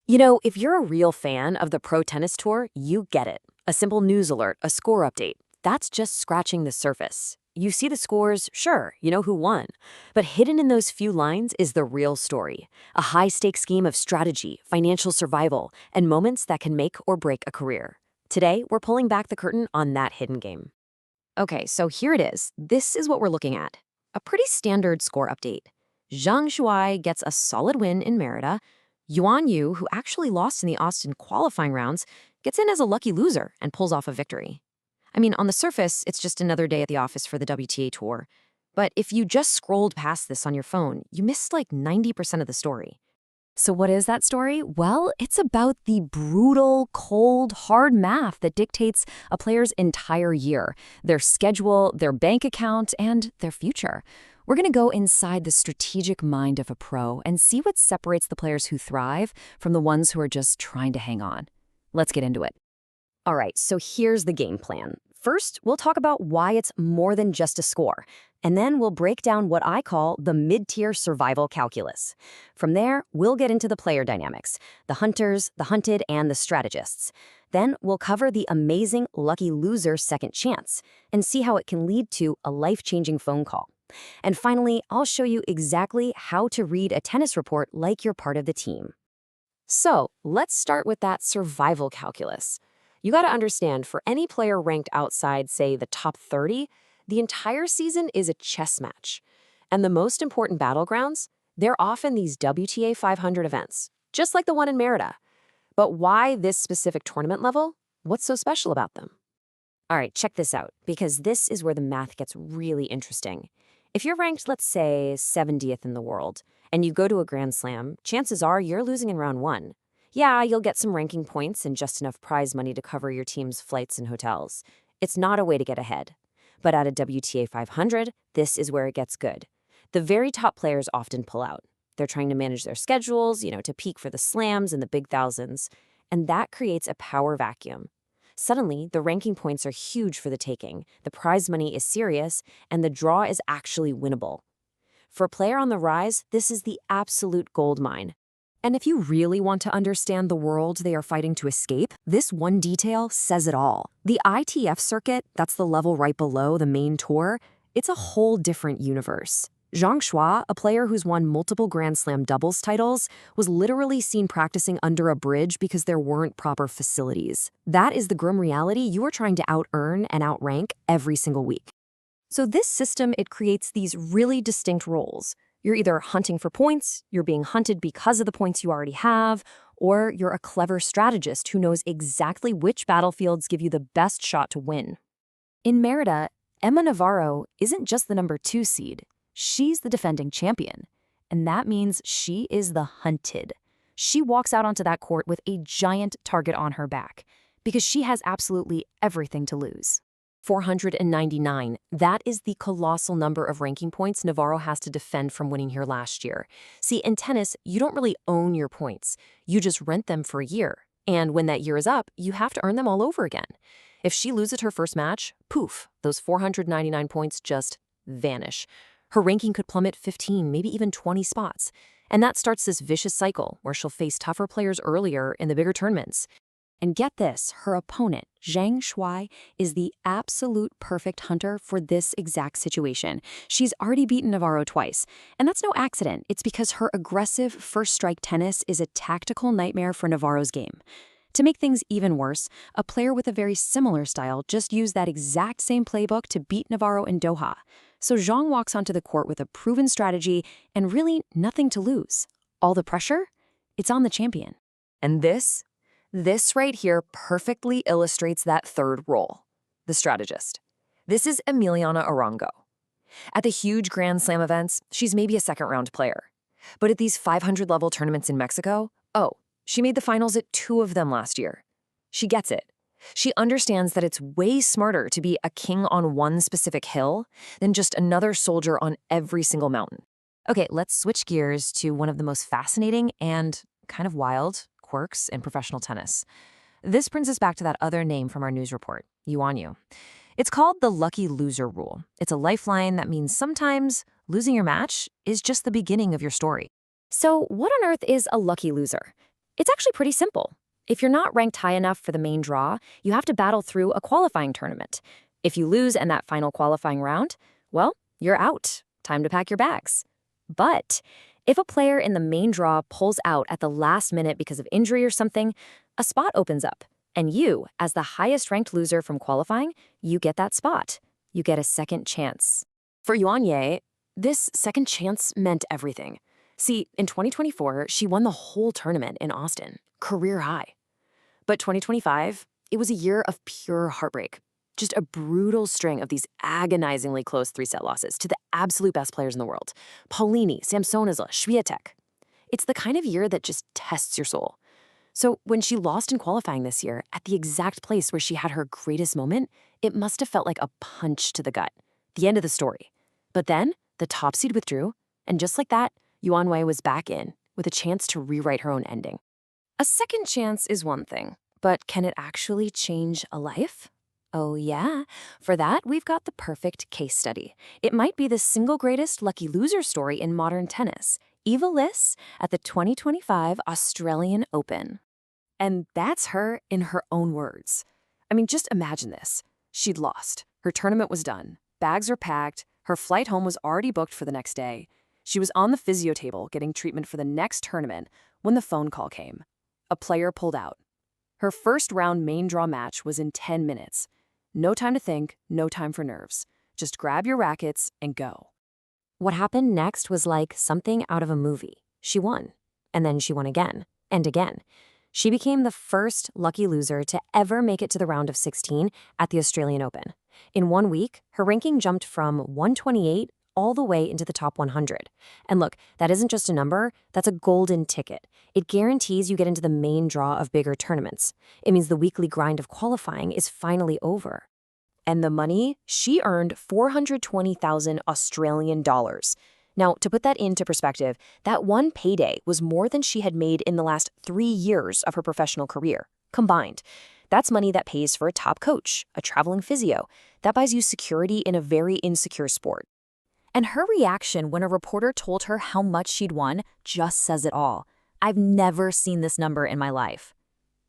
If you're a real fan of the Pro Tennis Tour, you get it. A simple news alert, a score update. That's just scratching the surface. You see the scores, sure, you know who won. But hidden in those few lines is the real story. A high-stakes game of strategy, financial survival, and moments that can make or break a career. Today, we're pulling back the curtain on that hidden game. Okay, so here it is. This is what we're looking at. A pretty standard score update. Zhang Shuai gets a solid win in Merida. Yuan, who actually lost in the Austin qualifying rounds, gets in as a lucky loser and pulls off a victory. I mean, on the surface, it's just another day at the office for the WTA Tour. But if you just scrolled past this on your phone, you missed like 90% of the story. So what is that story? Well, it's about the brutal, cold, hard math that dictates a player's entire year, their schedule, their bank account, and their future. We're going to go inside the strategic mind of a pro and see what separates the players who thrive from the ones who are just trying to hang on. Let's get into it. All right, so here's the game plan. First, we'll talk about why it's more than just a score, and then we'll break down what I call the mid-tier survival calculus. From there, we'll get into the player dynamics, the hunters, the hunted, and the strategists. Then we'll cover the amazing lucky loser second chance and see how it can lead to a life-changing phone call. And finally, I'll show you exactly how to read a tennis report like you're part of the team. So let's start with that survival calculus. You got to understand, for any player ranked outside, say, the top 30, the entire season is a chess match. And the most important battlegrounds, they're often these WTA 500 events, just like the one in Merida. But why this specific tournament level? What's so special about them? All right, check this out, because this is where the math gets really interesting. If you're ranked, let's say, 70th in the world, and you go to a Grand Slam, chances are you're losing in round one. Yeah, you'll get some ranking points and just enough prize money to cover your team's flights and hotels. It's not a way to get ahead. But at a WTA 500, this is where it gets good. The very top players often pull out. They're trying to manage their schedules, to peak for the slams and the big thousands. And that creates a power vacuum. Suddenly, the ranking points are huge for the taking, the prize money is serious, and the draw is actually winnable. For a player on the rise, this is the absolute gold mine. And if you really want to understand the world they are fighting to escape, this one detail says it all. The ITF circuit, that's the level right below the main tour, it's a whole different universe. Zhang Shuai, a player who's won multiple Grand Slam doubles titles, was literally seen practicing under a bridge because there weren't proper facilities. That is the grim reality you are trying to out-earn and outrank every single week. So this system, it creates these really distinct roles. You're either hunting for points, you're being hunted because of the points you already have, or you're a clever strategist who knows exactly which battlefields give you the best shot to win. In Merida, Emma Navarro isn't just the number 2 seed. She's the defending champion, and that means she is the hunted. She walks out onto that court with a giant target on her back because she has absolutely everything to lose. 499, that is the colossal number of ranking points Navarro has to defend from winning here last year. See, in tennis, you don't really own your points. You just rent them for a year, and when that year is up, you have to earn them all over again. If she loses her first match, poof, those 499 points just vanish. Her ranking could plummet 15, maybe even 20 spots. And that starts this vicious cycle where she'll face tougher players earlier in the bigger tournaments. And get this, her opponent, Zhang Shuai, is the absolute perfect hunter for this exact situation. She's already beaten Navarro twice. And that's no accident. It's because her aggressive first-strike tennis is a tactical nightmare for Navarro's game. To make things even worse, a player with a very similar style just used that exact same playbook to beat Navarro in Doha. So Zhang walks onto the court with a proven strategy and really nothing to lose. All the pressure? It's on the champion. And this right here perfectly illustrates that third role, the strategist. This is Emiliana Arango. At the huge Grand Slam events, she's maybe a second-round player. But at these 500-level tournaments in Mexico, she made the finals at 2 of them last year. She gets it. She understands that it's way smarter to be a king on one specific hill than just another soldier on every single mountain. Okay, let's switch gears to one of the most fascinating and kind of wild quirks in professional tennis. This brings us back to that other name from our news report, Yuan. It's called the lucky loser rule. It's a lifeline that means sometimes losing your match is just the beginning of your story. So what on earth is a lucky loser? It's actually pretty simple. If you're not ranked high enough for the main draw, you have to battle through a qualifying tournament. If you lose in that final qualifying round, well, you're out. Time to pack your bags. But if a player in the main draw pulls out at the last minute because of injury or something, a spot opens up. And you, as the highest ranked loser from qualifying, you get that spot. You get a second chance. For Yuan, this second chance meant everything. See, in 2024, she won the whole tournament in Austin, career high. But 2025, it was a year of pure heartbreak. Just a brutal string of these agonizingly close 3-set losses to the absolute best players in the world. Paulini, Samsonova, Swiatek. It's the kind of year that just tests your soul. So when she lost in qualifying this year, at the exact place where she had her greatest moment, it must have felt like a punch to the gut. The end of the story. But then, the top seed withdrew, and just like that, Yuan was back in, with a chance to rewrite her own ending. A second chance is one thing, but can it actually change a life? Oh yeah, for that we've got the perfect case study. It might be the single greatest lucky loser story in modern tennis, Eva Liss at the 2025 Australian Open. And that's her in her own words. I mean, just imagine this. She'd lost. Her tournament was done. Bags were packed. Her flight home was already booked for the next day. She was on the physio table getting treatment for the next tournament when the phone call came. A player pulled out. Her first round main draw match was in 10 minutes. No time to think, no time for nerves. Just grab your rackets and go. What happened next was like something out of a movie. She won. And then she won again. And again. She became the first lucky loser to ever make it to the round of 16 at the Australian Open. In 1 week, her ranking jumped from 128 all the way into the top 100. And look, that isn't just a number, that's a golden ticket. It guarantees you get into the main draw of bigger tournaments. It means the weekly grind of qualifying is finally over. And the money, she earned 420,000 Australian dollars. Now, to put that into perspective, that one payday was more than she had made in the last 3 years of her professional career, combined. That's money that pays for a top coach, a traveling physio, that buys you security in a very insecure sport. And her reaction when a reporter told her how much she'd won just says it all. I've never seen this number in my life.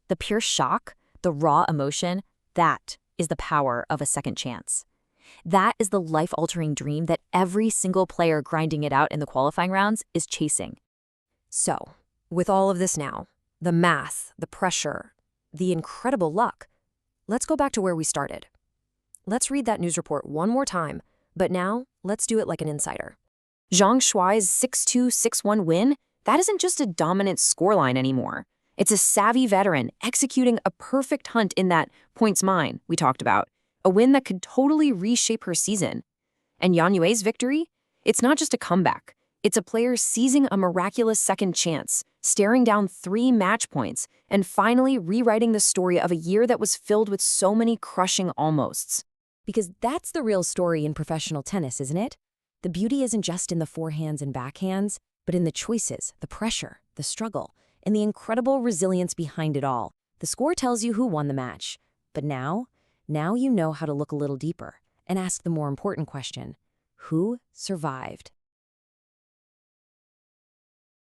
The pure shock, the raw emotion, that is the power of a second chance. That is the life-altering dream that every single player grinding it out in the qualifying rounds is chasing. So, with all of this now, the math, the pressure, the incredible luck, let's go back to where we started. Let's read that news report one more time, but now let's do it like an insider. Zhang Shuai's 6-2, 6-1 win, that isn't just a dominant scoreline anymore. It's a savvy veteran executing a perfect hunt in that points mine we talked about, a win that could totally reshape her season. And Yuan's victory? It's not just a comeback. It's a player seizing a miraculous second chance, staring down 3 match points, and finally rewriting the story of a year that was filled with so many crushing almosts. Because that's the real story in professional tennis, isn't it? The beauty isn't just in the forehands and backhands, but in the choices, the pressure, the struggle, and the incredible resilience behind it all. The score tells you who won the match. But now you know how to look a little deeper and ask the more important question: who survived?